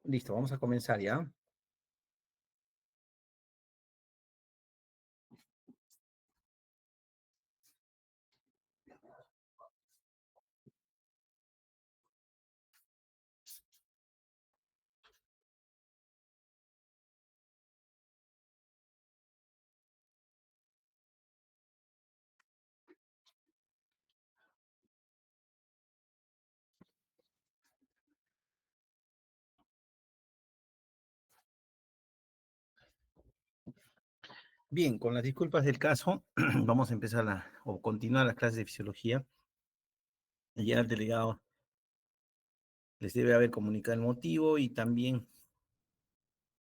Listo, vamos a comenzar ya. Bien, con las disculpas del caso, vamos a empezar o continuar las clases de fisiología. Ya el delegado les debe haber comunicado el motivo y también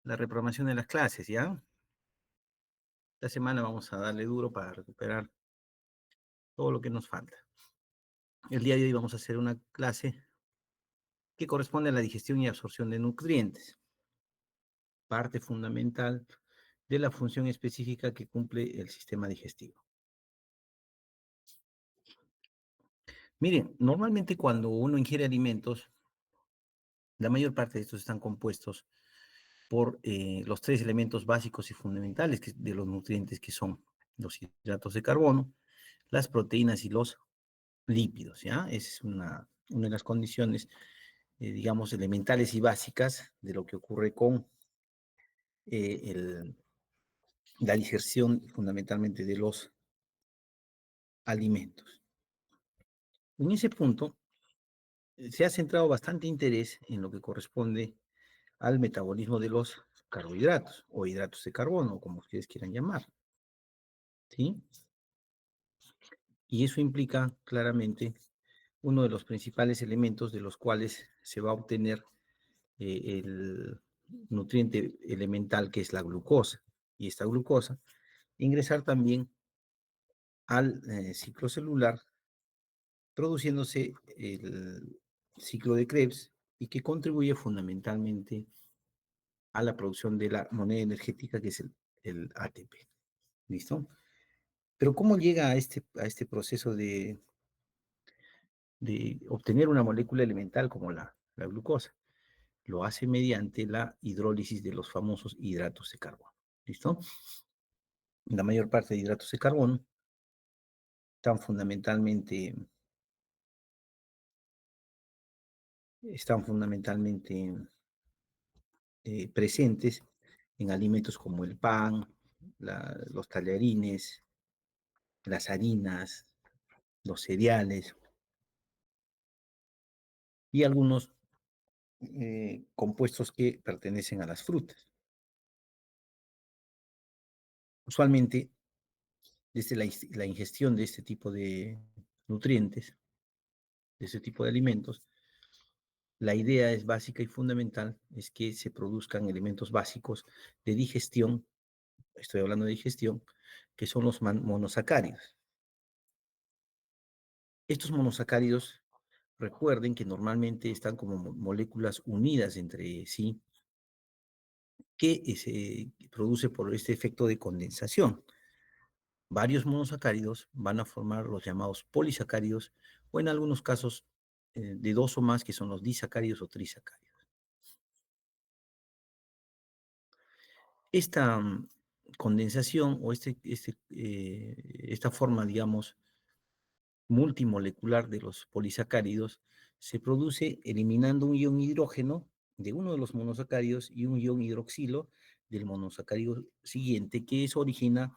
la reprogramación de las clases, ¿ya? Esta semana vamos a darle duro para recuperar todo lo que nos falta. El día de hoy vamos a hacer una clase que corresponde a la digestión y absorción de nutrientes, parte fundamental de la función específica que cumple el sistema digestivo. Miren, normalmente cuando uno ingiere alimentos, la mayor parte de estos están compuestos por los tres elementos básicos y fundamentales de los nutrientes, que son los hidratos de carbono, las proteínas y los lípidos, ¿ya? Esa es una de las condiciones, digamos, elementales y básicas de lo que ocurre con eh, el- la digestión fundamentalmente de los alimentos. En ese punto, se ha centrado bastante interés en lo que corresponde al metabolismo de los carbohidratos o hidratos de carbono, como ustedes quieran llamar, ¿sí? Y eso implica claramente uno de los principales elementos de los cuales se va a obtener el nutriente elemental, que es la glucosa. Y esta glucosa ingresar también al ciclo celular, produciéndose el ciclo de Krebs, y que contribuye fundamentalmente a la producción de la moneda energética, que es el ATP. ¿Listo? Pero ¿cómo llega a este proceso de obtener una molécula elemental como la glucosa? Lo hace mediante la hidrólisis de los famosos hidratos de carbono. ¿Listo? La mayor parte de hidratos de carbono están fundamentalmente, presentes en alimentos como el pan, los tallarines, las harinas, los cereales y algunos compuestos que pertenecen a las frutas. Usualmente, desde la ingestión de este tipo de nutrientes, de este tipo de alimentos, la idea es básica y fundamental, es que se produzcan elementos básicos de digestión, estoy hablando de digestión, que son los monosacáridos. Estos monosacáridos, recuerden que normalmente están como moléculas unidas entre sí, que se produce por este efecto de condensación. Varios monosacáridos van a formar los llamados polisacáridos, o en algunos casos de dos o más, que son los disacáridos o trisacáridos. Esta condensación o esta forma, digamos, multimolecular de los polisacáridos se produce eliminando un ion hidrógeno de uno de los monosacáridos y un ion hidroxilo del monosacárido siguiente, que eso origina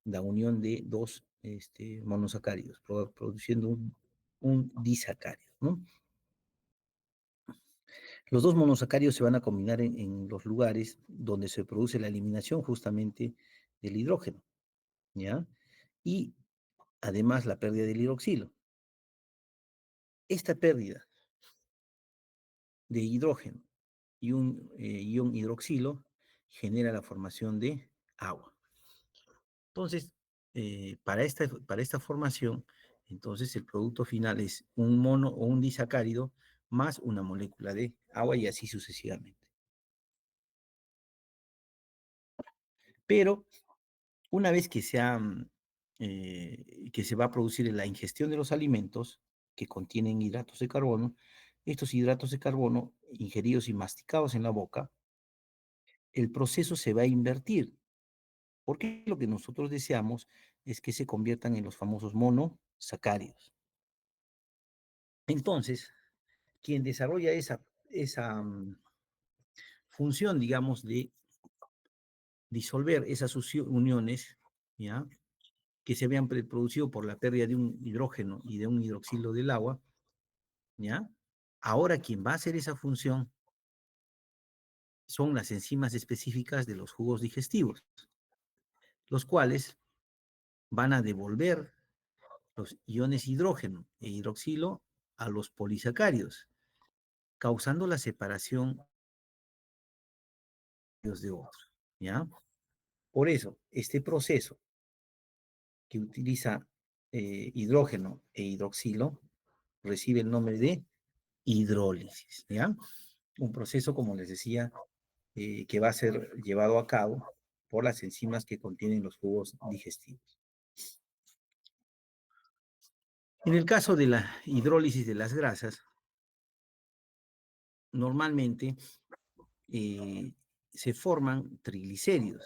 la unión de dos monosacáridos, produciendo un disacárido, ¿no? Los dos monosacáridos se van a combinar en los lugares donde se produce la eliminación justamente del hidrógeno, ¿ya? Y además la pérdida del hidroxilo. Esta pérdida de hidrógeno y un ion hidroxilo genera la formación de agua. Entonces, para esta formación, entonces el producto final es un mono o un disacárido más una molécula de agua, y así sucesivamente. Pero una vez que se va a producir la ingestión de los alimentos que contienen hidratos de carbono, estos hidratos de carbono ingeridos y masticados en la boca, el proceso se va a invertir, porque lo que nosotros deseamos es que se conviertan en los famosos monosacáridos. Entonces, quien desarrolla esa función, digamos, de disolver esas uniones, ¿ya? Que se habían producido por la pérdida de un hidrógeno y de un hidroxilo del agua, ¿ya? Ahora quien va a hacer esa función son las enzimas específicas de los jugos digestivos, los cuales van a devolver los iones hidrógeno e hidroxilo a los polisacáridos, causando la separación de unos de otros, ¿ya? Por eso, este proceso que utiliza hidrógeno e hidroxilo recibe el nombre de hidrólisis, ¿ya? Un proceso, como les decía, que va a ser llevado a cabo por las enzimas que contienen los jugos digestivos. En el caso de la hidrólisis de las grasas, normalmente eh, se forman triglicéridos.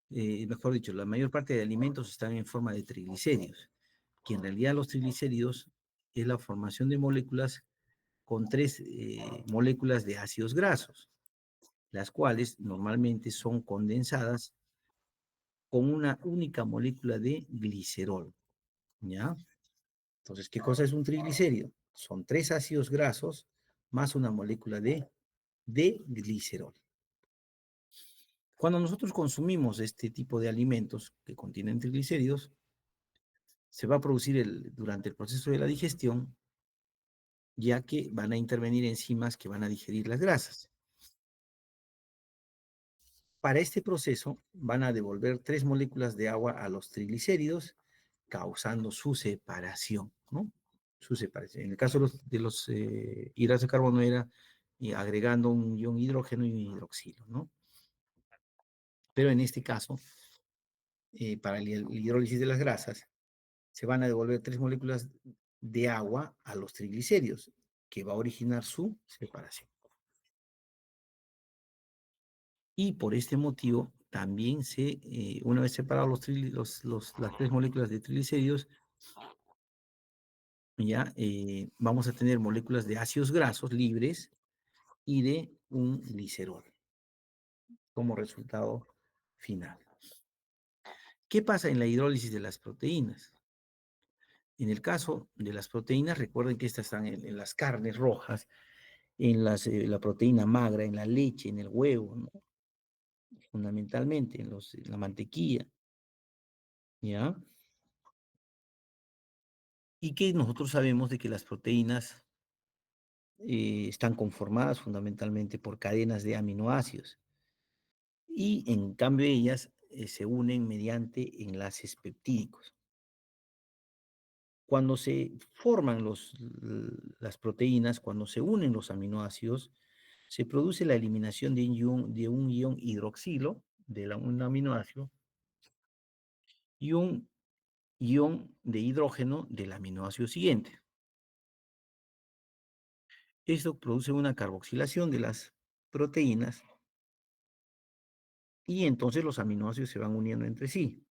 Mejor dicho, la mayor parte de alimentos están en forma de triglicéridos, que en realidad los triglicéridos es la formación de moléculas con tres moléculas de ácidos grasos, las cuales normalmente son condensadas con una única molécula de glicerol, ¿ya? Entonces, ¿qué cosa es un triglicérido? Son tres ácidos grasos más una molécula de glicerol. Cuando nosotros consumimos este tipo de alimentos que contienen triglicéridos, se va a producir durante el proceso de la digestión, ya que van a intervenir enzimas que van a digerir las grasas. Para este proceso van a devolver tres moléculas de agua a los triglicéridos, causando su separación, ¿no? Su separación. En el caso de los hidratos de carbono era agregando un ion hidrógeno y un hidroxilo, ¿no? Pero en este caso, para el hidrólisis de las grasas, se van a devolver tres moléculas de agua a los triglicéridos, que va a originar su separación. Y por este motivo, también una vez separados las tres moléculas de triglicéridos, ya vamos a tener moléculas de ácidos grasos libres y de un glicerol como resultado final. ¿Qué pasa en la hidrólisis de las proteínas? En el caso de las proteínas, recuerden que estas están en las carnes rojas, la proteína magra, en la leche, en el huevo, ¿no? Fundamentalmente en la mantequilla, ¿ya? Y que nosotros sabemos de que las proteínas están conformadas fundamentalmente por cadenas de aminoácidos y en cambio ellas se unen mediante enlaces peptídicos. Cuando se forman las proteínas, cuando se unen los aminoácidos, se produce la eliminación de un ion hidroxilo de un aminoácido y un ion de hidrógeno del aminoácido siguiente. Esto produce una carboxilación de las proteínas y entonces los aminoácidos se van uniendo entre sí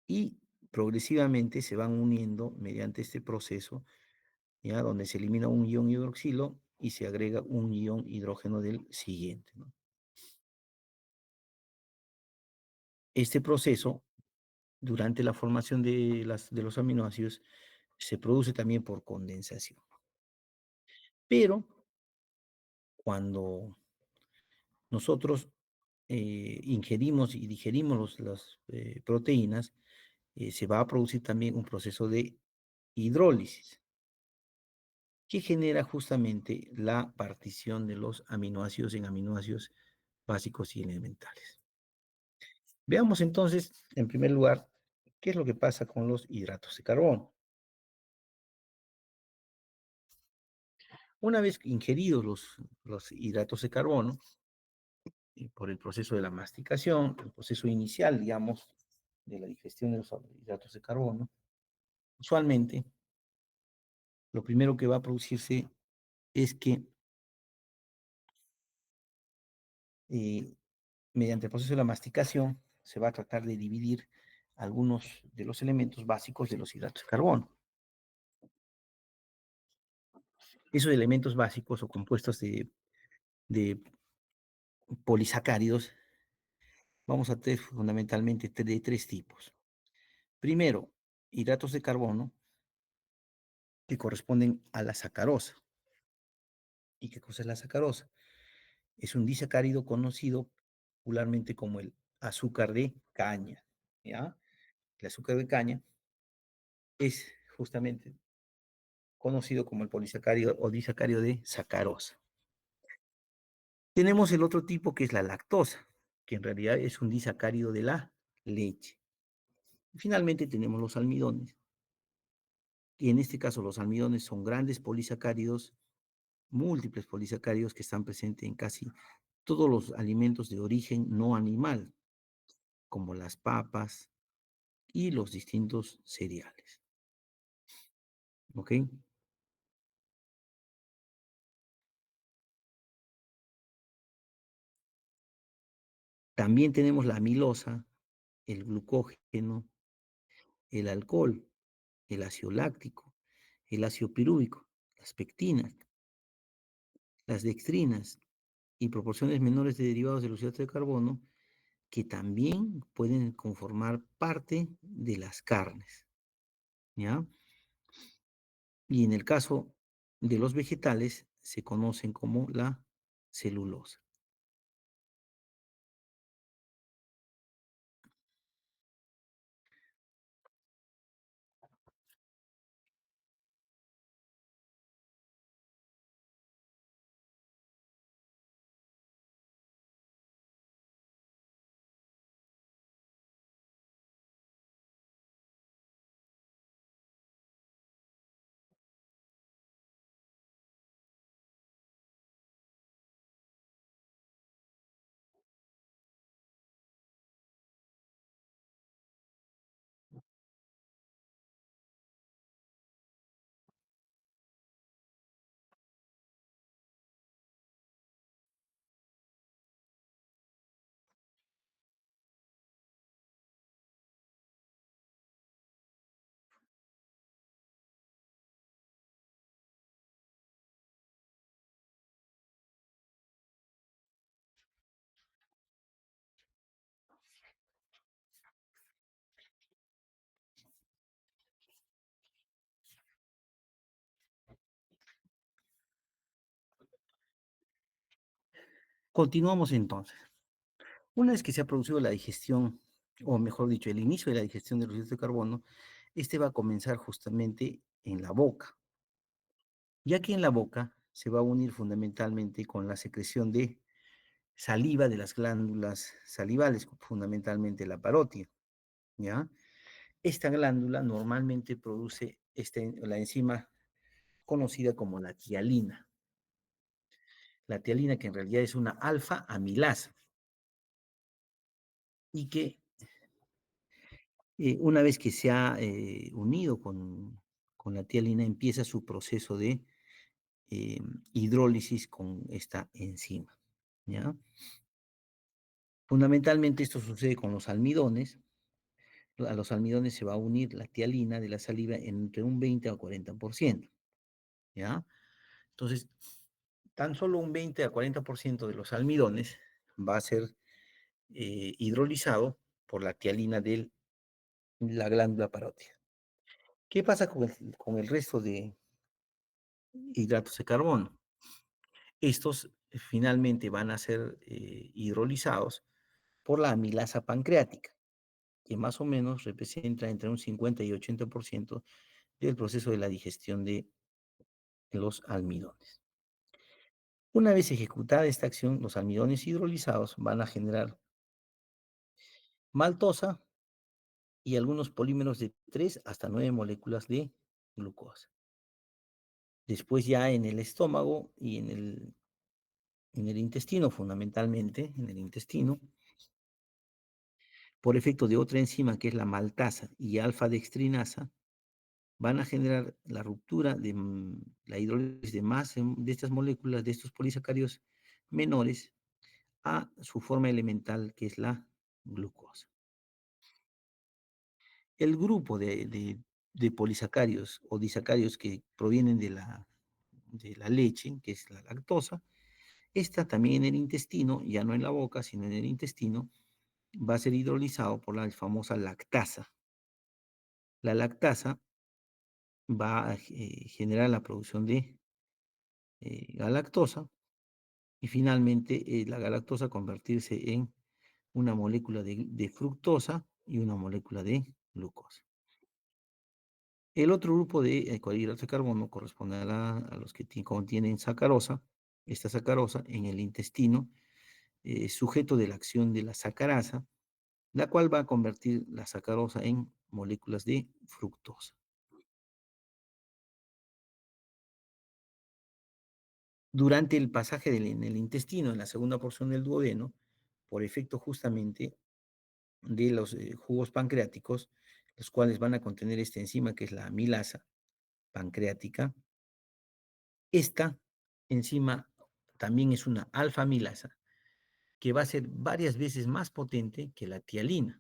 y progresivamente se van uniendo mediante este proceso, ya donde se elimina un ion hidroxilo y se agrega un ion hidrógeno del siguiente, ¿no? Este proceso, durante la formación de los aminoácidos, se produce también por condensación. Pero cuando nosotros ingerimos y digerimos las proteínas, se va a producir también un proceso de hidrólisis que genera justamente la partición de los aminoácidos en aminoácidos básicos y elementales. Veamos entonces, en primer lugar, qué es lo que pasa con los hidratos de carbono. Una vez ingeridos los hidratos de carbono, por el proceso de la masticación, el proceso inicial, digamos, de la digestión de los hidratos de carbono, usualmente lo primero que va a producirse es que eh, mediante el proceso de la masticación se va a tratar de dividir algunos de los elementos básicos de los hidratos de carbono. Esos elementos básicos o compuestos de polisacáridos vamos a tener fundamentalmente de tres tipos. Primero, hidratos de carbono que corresponden a la sacarosa. ¿Y qué cosa es la sacarosa? Es un disacárido conocido popularmente como el azúcar de caña, ¿ya? El azúcar de caña es justamente conocido como el polisacárido o disacárido de sacarosa. Tenemos el otro tipo que es la lactosa, que en realidad es un disacárido de la leche. Y finalmente tenemos los almidones, y en este caso los almidones son grandes polisacáridos, múltiples polisacáridos que están presentes en casi todos los alimentos de origen no animal, como las papas y los distintos cereales. ¿Ok? También tenemos la amilosa, el glucógeno, el alcohol, el ácido láctico, el ácido pirúvico, las pectinas, las dextrinas y proporciones menores de derivados de los hidratos de carbono que también pueden conformar parte de las carnes, ¿ya? Y en el caso de los vegetales se conocen como la celulosa. Continuamos entonces. Una vez que se ha producido la digestión, o mejor dicho, el inicio de la digestión de los hidratos de carbono, este va a comenzar justamente en la boca, ya que en la boca se va a unir fundamentalmente con la secreción de saliva de las glándulas salivales, fundamentalmente la parótida, ¿ya? Esta glándula normalmente produce la enzima conocida como la tialina. La tialina que en realidad es una alfa amilasa y que una vez que se ha unido con la tialina empieza su proceso de eh, hidrólisis con esta enzima, ¿ya? Fundamentalmente esto sucede con los almidones. A los almidones se va a unir la tialina de la saliva entre un 20 a 40%, ¿ya? Entonces, tan solo un 20 a 40% de los almidones va a ser hidrolizado por la tialina de la glándula parótida. ¿Qué pasa con el resto de hidratos de carbono? Estos finalmente van a ser hidrolizados por la amilasa pancreática, que más o menos representa entre un 50 y 80% del proceso de la digestión de los almidones. Una vez ejecutada esta acción, los almidones hidrolizados van a generar maltosa y algunos polímeros de 3 hasta 9 moléculas de glucosa. Después ya en el estómago y en el intestino, fundamentalmente, en el intestino, por efecto de otra enzima que es la maltasa y alfa-dextrinasa, van a generar la ruptura de la hidrólisis de más de estas moléculas, de estos polisacáridos menores, a su forma elemental, que es la glucosa. El grupo de polisacáridos o disacáridos que provienen de la leche, que es la lactosa, esta también en el intestino, ya no en la boca, sino en el intestino, va a ser hidrolizado por la famosa lactasa. La lactasa va a generar la producción de galactosa y finalmente la galactosa convertirse en una molécula de fructosa y una molécula de glucosa. El otro grupo de carbohidratos de carbono corresponde a los que contienen sacarosa. Esta sacarosa en el intestino es sujeto de la acción de la sacarasa, la cual va a convertir la sacarosa en moléculas de fructosa. Durante el pasaje en el intestino, en la segunda porción del duodeno, por efecto justamente de los jugos pancreáticos, los cuales van a contener esta enzima que es la amilasa pancreática. Esta enzima también es una alfa amilasa que va a ser varias veces más potente que la tialina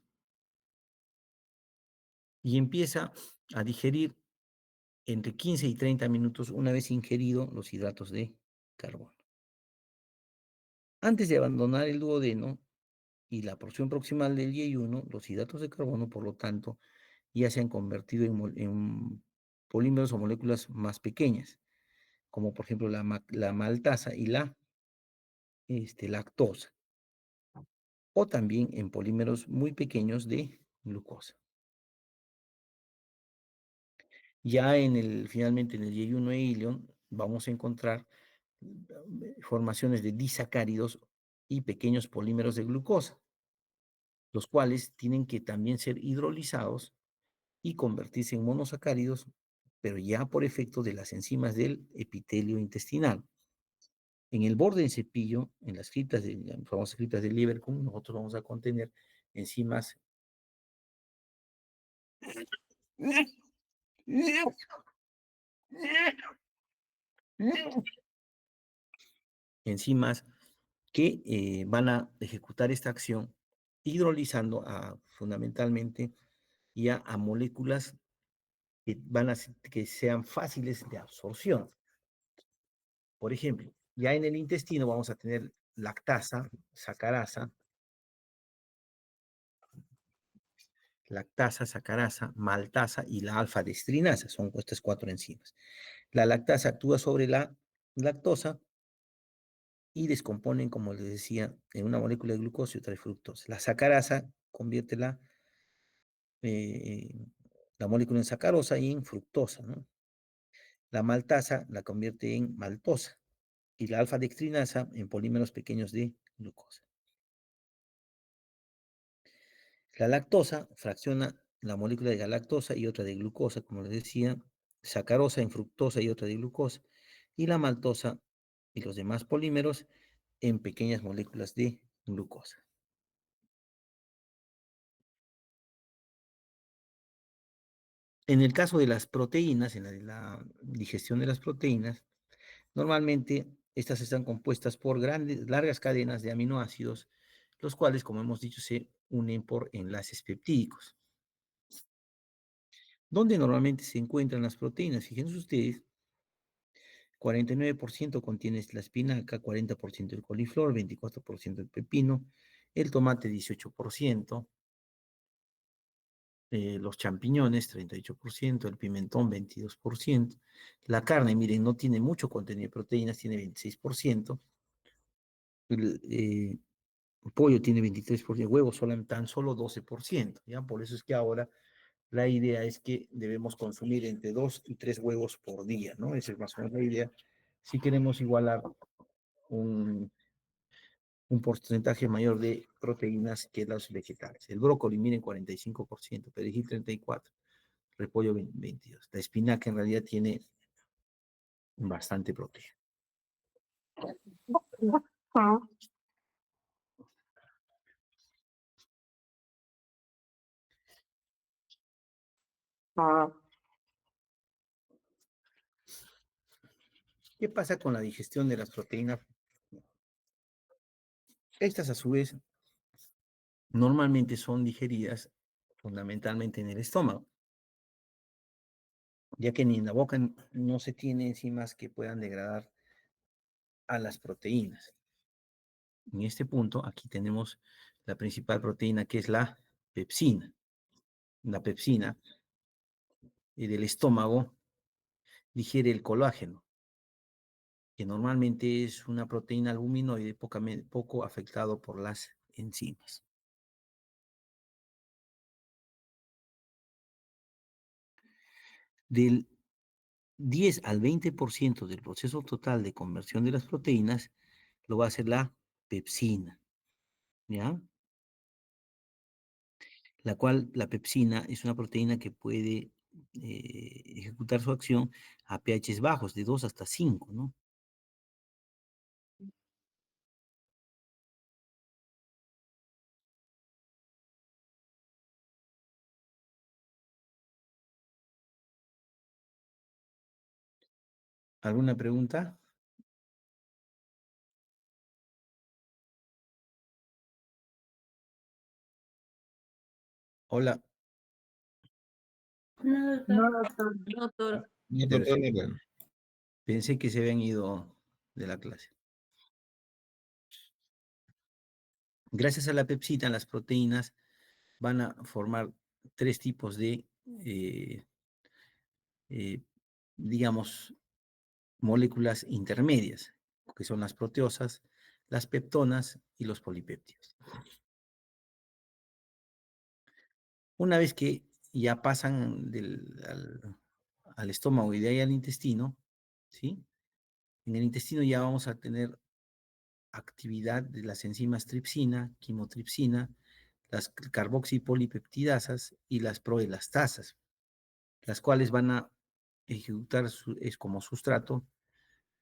y empieza a digerir entre 15 y 30 minutos una vez ingerido los hidratos de carbono. Antes de abandonar el duodeno y la porción proximal del yeyuno, los hidratos de carbono, por lo tanto, ya se han convertido en polímeros o moléculas más pequeñas, como por ejemplo la maltasa y la lactosa, o también en polímeros muy pequeños de glucosa. Ya finalmente en el yeyuno e ilion vamos a encontrar formaciones de disacáridos y pequeños polímeros de glucosa, los cuales tienen que también ser hidrolizados y convertirse en monosacáridos, pero ya por efecto de las enzimas del epitelio intestinal. En el borde del cepillo, en las famosas criptas de Lieberkühn, nosotros vamos a contener enzimas enzimas que van a ejecutar esta acción hidrolizando fundamentalmente ya a moléculas que sean fáciles de absorción. Por ejemplo, ya en el intestino vamos a tener lactasa, sacarasa, maltasa y la alfa-dextrinasa, son estas cuatro enzimas. La lactasa actúa sobre la lactosa y descomponen, como les decía, en una molécula de glucosa y otra de fructosa. La sacarasa convierte eh, la molécula en sacarosa y en fructosa, ¿no? La maltasa la convierte en maltosa y la alfa-dextrinasa en polímeros pequeños de glucosa. La lactosa fracciona la molécula de galactosa y otra de glucosa, como les decía, sacarosa en fructosa y otra de glucosa, y la maltosa y los demás polímeros en pequeñas moléculas de glucosa. En el caso de las proteínas, en la digestión de las proteínas, normalmente estas están compuestas por largas cadenas de aminoácidos, los cuales, como hemos dicho, se unen por enlaces peptídicos. ¿Dónde normalmente se encuentran las proteínas? Fíjense ustedes, 49% contiene la espinaca, 40% el coliflor, 24% el pepino, el tomate 18%, los champiñones 38%, el pimentón 22%, la carne, miren, no tiene mucho contenido de proteínas, tiene 26%, el pollo tiene 23%, huevos tan solo 12%, ¿ya? Por eso es que ahora la idea es que debemos consumir entre 2 y 3 huevos por día, ¿no? Esa es más o menos la idea. Si queremos igualar un, un porcentaje mayor de proteínas que los vegetales. El brócoli, miren, 45%, perejil 34%, repollo 22%. La espinaca en realidad tiene bastante proteína. ¿Qué pasa con la digestión de las proteínas? Estas, a su vez, normalmente son digeridas fundamentalmente en el estómago, ya que ni en la boca no se tiene enzimas que puedan degradar a las proteínas. En este punto, aquí tenemos la principal proteína, que es la pepsina. La pepsina del estómago digiere el colágeno, que normalmente es una proteína albuminoide poco afectado por las enzimas. Del 10 al 20% del proceso total de conversión de las proteínas lo va a hacer la pepsina, ¿ya? La cual la pepsina es una proteína que puede ejecutar su acción a pHs bajos, de 2 hasta 5, ¿no? ¿Alguna pregunta? Hola. No, doctor. No, doctor. No, Ah, doctor. perfecto. Pensé que se habían ido de la clase. Gracias a la pepsina, las proteínas van a formar tres tipos de, eh, digamos, moléculas intermedias, que son las proteosas, las peptonas y los polipéptidos. Una vez que ya pasan al estómago y de ahí al intestino, ¿sí? En el intestino ya vamos a tener actividad de las enzimas tripsina, quimotripsina, las carboxipolipeptidasas y las proelastasas, las cuales van a ejecutar es como sustrato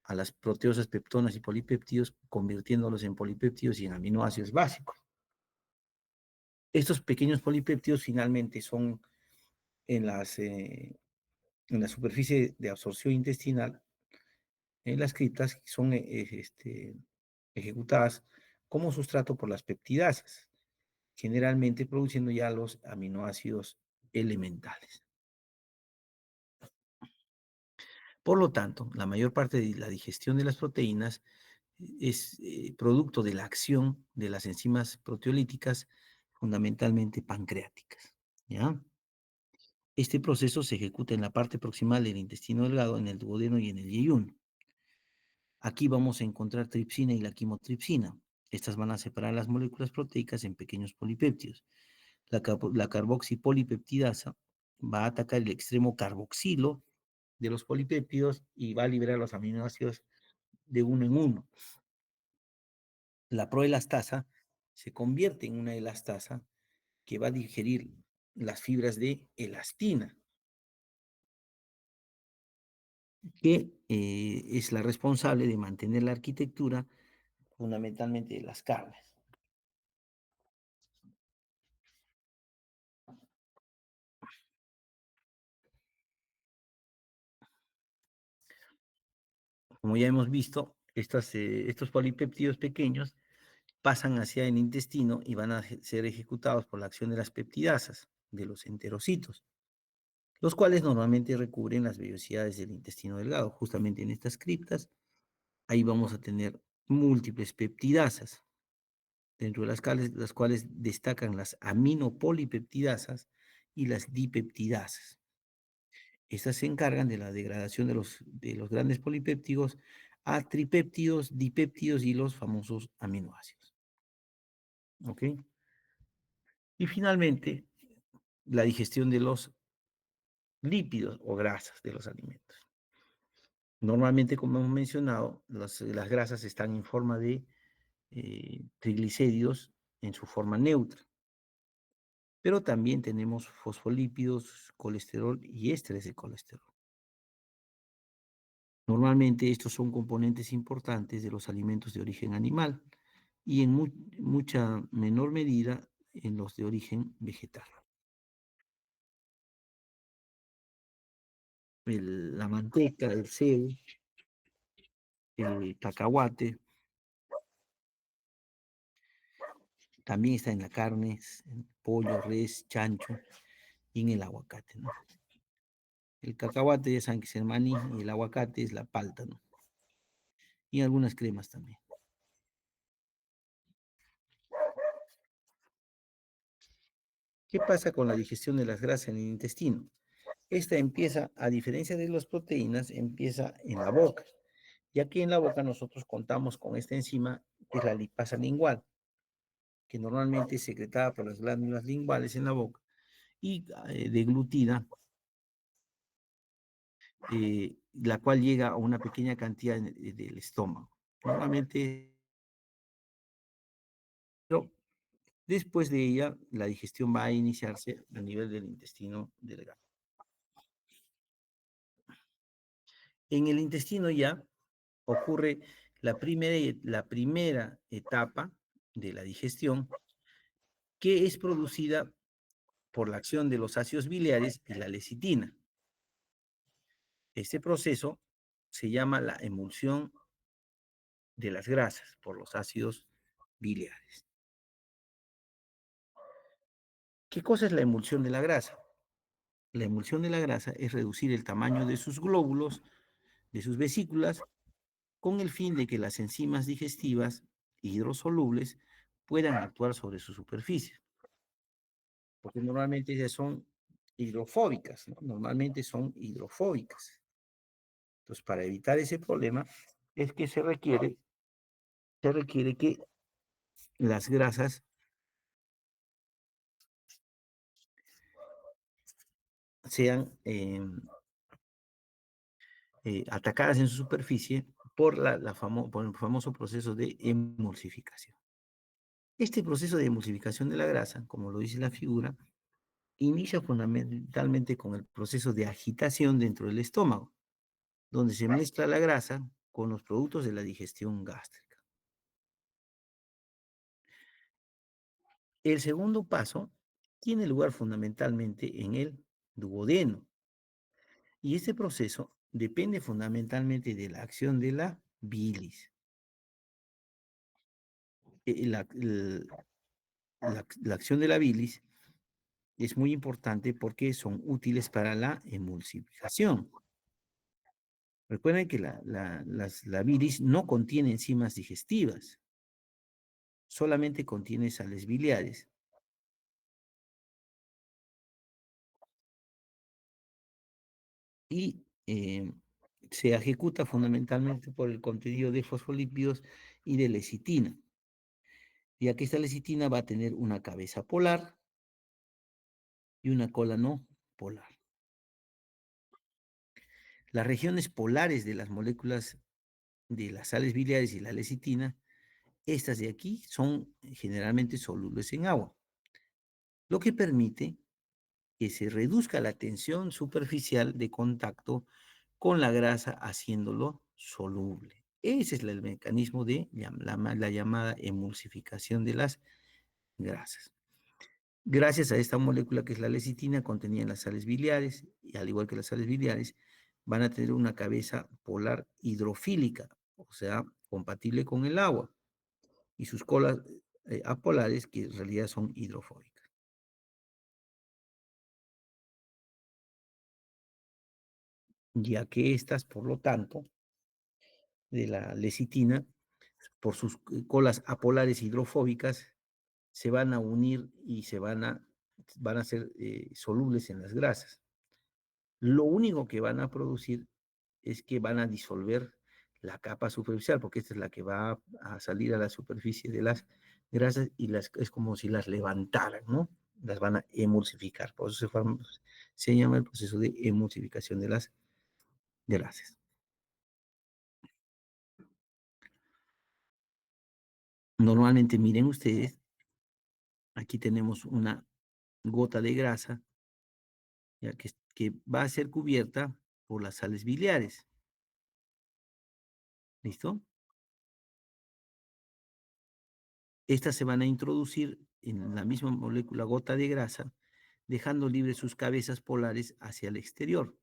a las proteosas, peptonas y polipéptidos, convirtiéndolos en polipéptidos y en aminoácidos básicos. Estos pequeños polipéptidos finalmente son en, en la superficie de absorción intestinal, en las criptas, son ejecutadas como sustrato por las peptidasas, generalmente produciendo ya los aminoácidos elementales. Por lo tanto, la mayor parte de la digestión de las proteínas es producto de la acción de las enzimas proteolíticas, fundamentalmente pancreáticas, ¿ya? Este proceso se ejecuta en la parte proximal del intestino delgado, en el duodeno y en el yeyuno. Aquí vamos a encontrar tripsina y la quimotripsina. Estas van a separar las moléculas proteicas en pequeños polipéptidos. La carboxipolipeptidasa va a atacar el extremo carboxilo de los polipéptidos y va a liberar los aminoácidos de uno en uno. La proelastasa se convierte en una elastasa que va a digerir las fibras de elastina, que es la responsable de mantener la arquitectura fundamentalmente de las carnes. Como ya hemos visto, estos polipéptidos pequeños pasan hacia el intestino y van a ser ejecutados por la acción de las peptidasas, de los enterocitos, los cuales normalmente recubren las vellosidades del intestino delgado. Justamente en estas criptas, ahí vamos a tener múltiples peptidasas, dentro de las cuales destacan las aminopolipeptidasas y las dipeptidasas. Estas se encargan de la degradación de los grandes polipéptidos a tripéptidos, dipéptidos y los famosos aminoácidos. ¿Ok? Y finalmente, la digestión de los lípidos o grasas de los alimentos. Normalmente, como hemos mencionado, las grasas están en forma de triglicéridos en su forma neutra, pero también tenemos fosfolípidos, colesterol y ésteres de colesterol. Normalmente estos son componentes importantes de los alimentos de origen animal y en mucha menor medida en los de origen vegetal. La manteca, el cebo, el cacahuate, también está en la carne, en pollo, res, chancho y en el aguacate, ¿no? El cacahuate ya saben que es el maní y el aguacate es la palta, ¿no? Y algunas cremas también. ¿Qué pasa con la digestión de las grasas en el intestino? Esta empieza, a diferencia de las proteínas, empieza en la boca, ya que en la boca nosotros contamos con esta enzima, que es la lipasa lingual, que normalmente es secretada por las glándulas linguales en la boca y deglutida, la cual llega a una pequeña cantidad del estómago. Normalmente, pero después de ella, la digestión va a iniciarse a nivel del intestino delgado. En el intestino ya ocurre la primera etapa de la digestión, que es producida por la acción de los ácidos biliares y la lecitina. Este proceso se llama la emulsión de las grasas por los ácidos biliares. ¿Qué cosa es la emulsión de la grasa? La emulsión de la grasa es reducir el tamaño de sus glóbulos, de sus vesículas, con el fin de que las enzimas digestivas hidrosolubles puedan actuar sobre su superficie, porque normalmente ellas son hidrofóbicas, ¿no? Normalmente son hidrofóbicas. Entonces, para evitar ese problema, es que se requiere que las grasas sean atacadas en su superficie por el famoso proceso de emulsificación. Este proceso de emulsificación de la grasa, como lo dice la figura, inicia fundamentalmente con el proceso de agitación dentro del estómago, donde se mezcla la grasa con los productos de la digestión gástrica. El segundo paso tiene lugar fundamentalmente en el duodeno, y este proceso depende fundamentalmente de la acción de la bilis. La acción de la bilis es muy importante porque son útiles para la emulsificación. Recuerden que la bilis no contiene enzimas digestivas, solamente contiene sales biliares. Y se ejecuta fundamentalmente por el contenido de fosfolípidos y de lecitina, ya que esta lecitina va a tener una cabeza polar y una cola no polar. Las regiones polares de las moléculas de las sales biliares y la lecitina, estas de aquí son generalmente solubles en agua, lo que permite que se reduzca la tensión superficial de contacto con la grasa haciéndolo soluble. Ese es el mecanismo de la llamada emulsificación de las grasas. Gracias a esta molécula que es la lecitina contenida en las sales biliares, y al igual que las sales biliares, van a tener una cabeza polar hidrofílica, o sea, compatible con el agua, y sus colas apolares, que en realidad son hidrofóbicas. Ya que estas, por lo tanto, de la lecitina, por sus colas apolares hidrofóbicas, se van a unir y van a ser solubles en las grasas. Lo único que van a producir es que van a disolver la capa superficial, porque esta es la que va a salir a la superficie de las grasas y es como si las levantaran, ¿no? Las van a emulsificar. Por eso se llama el proceso de emulsificación de las grasas. Normalmente, miren ustedes, aquí tenemos una gota de grasa, ya que va a ser cubierta por las sales biliares. ¿Listo? Estas se van a introducir en la misma molécula gota de grasa, dejando libres sus cabezas polares hacia el exterior.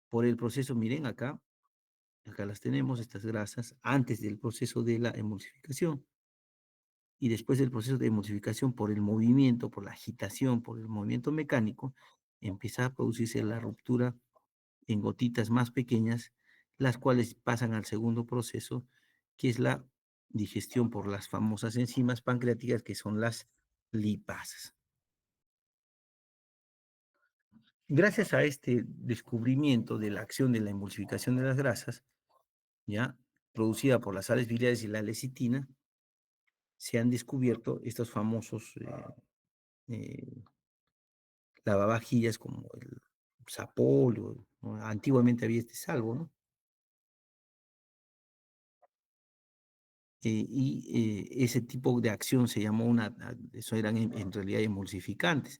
Por el proceso, miren acá, Acá las tenemos, estas grasas, antes del proceso de la emulsificación. Y después del proceso de emulsificación, por el movimiento, por la agitación, por el movimiento mecánico, empieza a producirse la ruptura en gotitas más pequeñas, las cuales pasan al segundo proceso, que es la digestión por las famosas enzimas pancreáticas, que son las lipasas. Gracias a este descubrimiento de la acción de la emulsificación de las grasas, ya producida por las sales biliares y la lecitina, se han descubierto estos famosos eh, lavavajillas como el Sapolio, ¿no? Antiguamente había este salvo, ¿no? Ese tipo de acción se llamó eso eran en realidad emulsificantes,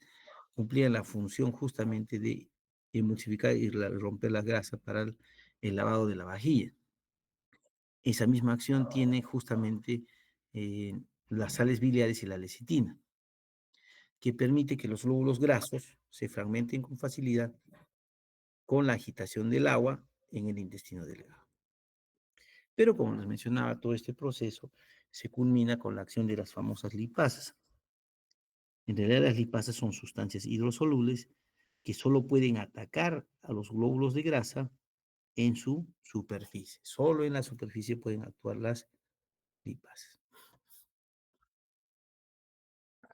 cumplían la función justamente de emulsificar y romper la grasa para el lavado de la vajilla. Esa misma acción tiene justamente las sales biliares y la lecitina, que permite que los glóbulos grasos se fragmenten con facilidad con la agitación del agua en el intestino delgado. Pero como les mencionaba, todo este proceso se culmina con la acción de las famosas lipasas. En realidad las lipasas son sustancias hidrosolubles que solo pueden atacar a los glóbulos de grasa en su superficie. Solo en la superficie pueden actuar las lipasas.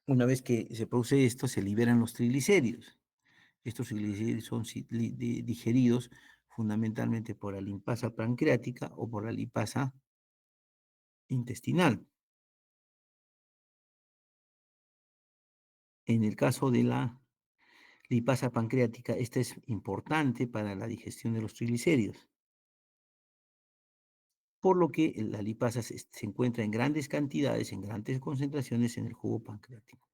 Una vez que se produce esto, se liberan los triglicéridos. Estos triglicéridos son digeridos fundamentalmente por la lipasa pancreática o por la lipasa intestinal. En el caso de la lipasa pancreática, esta es importante para la digestión de los triglicéridos, por lo que la lipasa se encuentra en grandes cantidades, en grandes concentraciones en el jugo pancreático.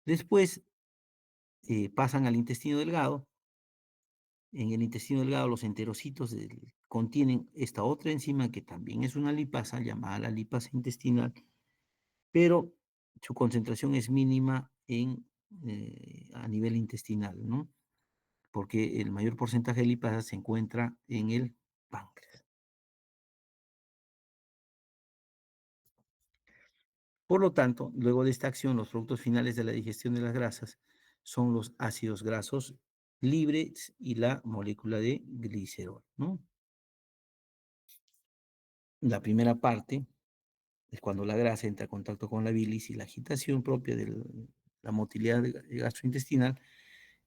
Después pasan al intestino delgado. En el intestino delgado los enterocitos contienen esta otra enzima que también es una lipasa llamada la lipasa intestinal, pero su concentración es mínima a nivel intestinal, ¿no? Porque el mayor porcentaje de lipasas se encuentra en el páncreas. Por lo tanto, luego de esta acción, los productos finales de la digestión de las grasas son los ácidos grasos libres y la molécula de glicerol, ¿no? La primera parte es cuando la grasa entra en contacto con la bilis y la agitación propia de la motilidad gastrointestinal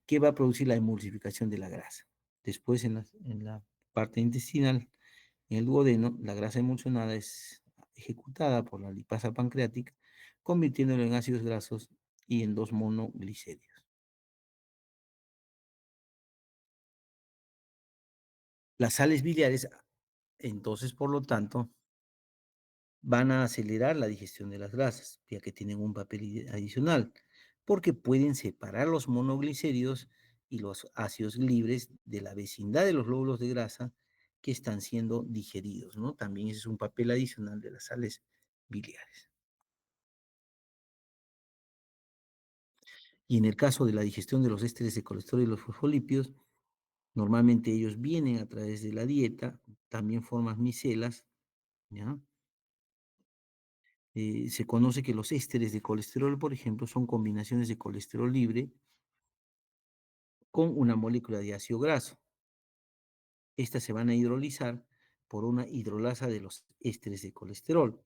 que va a producir la emulsificación de la grasa. Después, en la parte intestinal, en el duodeno, la grasa emulsionada es ejecutada por la lipasa pancreática, convirtiéndolo en ácidos grasos y en dos monoglicéridos. Las sales biliares, entonces, por lo tanto, van a acelerar la digestión de las grasas, ya que tienen un papel adicional, porque pueden separar los monoglicéridos y los ácidos libres de la vecindad de los glóbulos de grasa que están siendo digeridos, ¿no? También ese es un papel adicional de las sales biliares. Y en el caso de la digestión de los ésteres de colesterol y los fosfolípidos, normalmente ellos vienen a través de la dieta, también forman micelas, ¿ya? Se conoce que los ésteres de colesterol, por ejemplo, son combinaciones de colesterol libre con una molécula de ácido graso. Estas se van a hidrolizar por una hidrolasa de los ésteres de colesterol.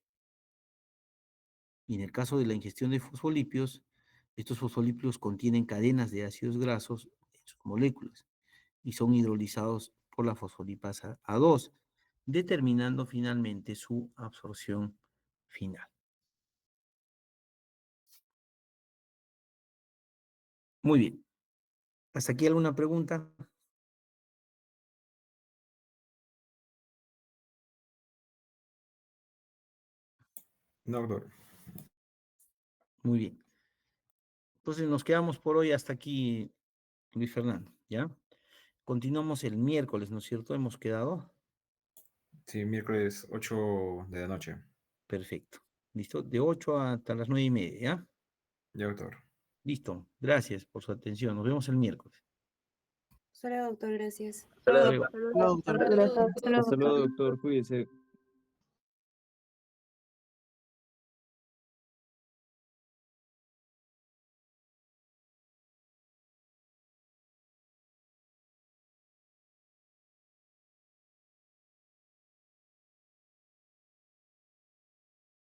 Y en el caso de la ingestión de fosfolípidos, estos fosfolípidos contienen cadenas de ácidos grasos en sus moléculas y son hidrolizados por la fosfolipasa A2, determinando finalmente su absorción final. Muy bien. ¿Hasta aquí alguna pregunta? No, doctor. Muy bien. Entonces nos quedamos por hoy hasta aquí, Luis Fernando, ¿ya? Continuamos el miércoles, ¿no es cierto? Hemos quedado. Sí, miércoles 8 de la noche. Perfecto. ¿Listo? De 8 hasta las 9:30, ¿ya? Ya, doctor. Listo. Gracias por su atención. Nos vemos el miércoles. Solo, doctor, gracias. Hasta Luego. luego, doctor. Gracias. Hasta luego, doctor. Cuídese.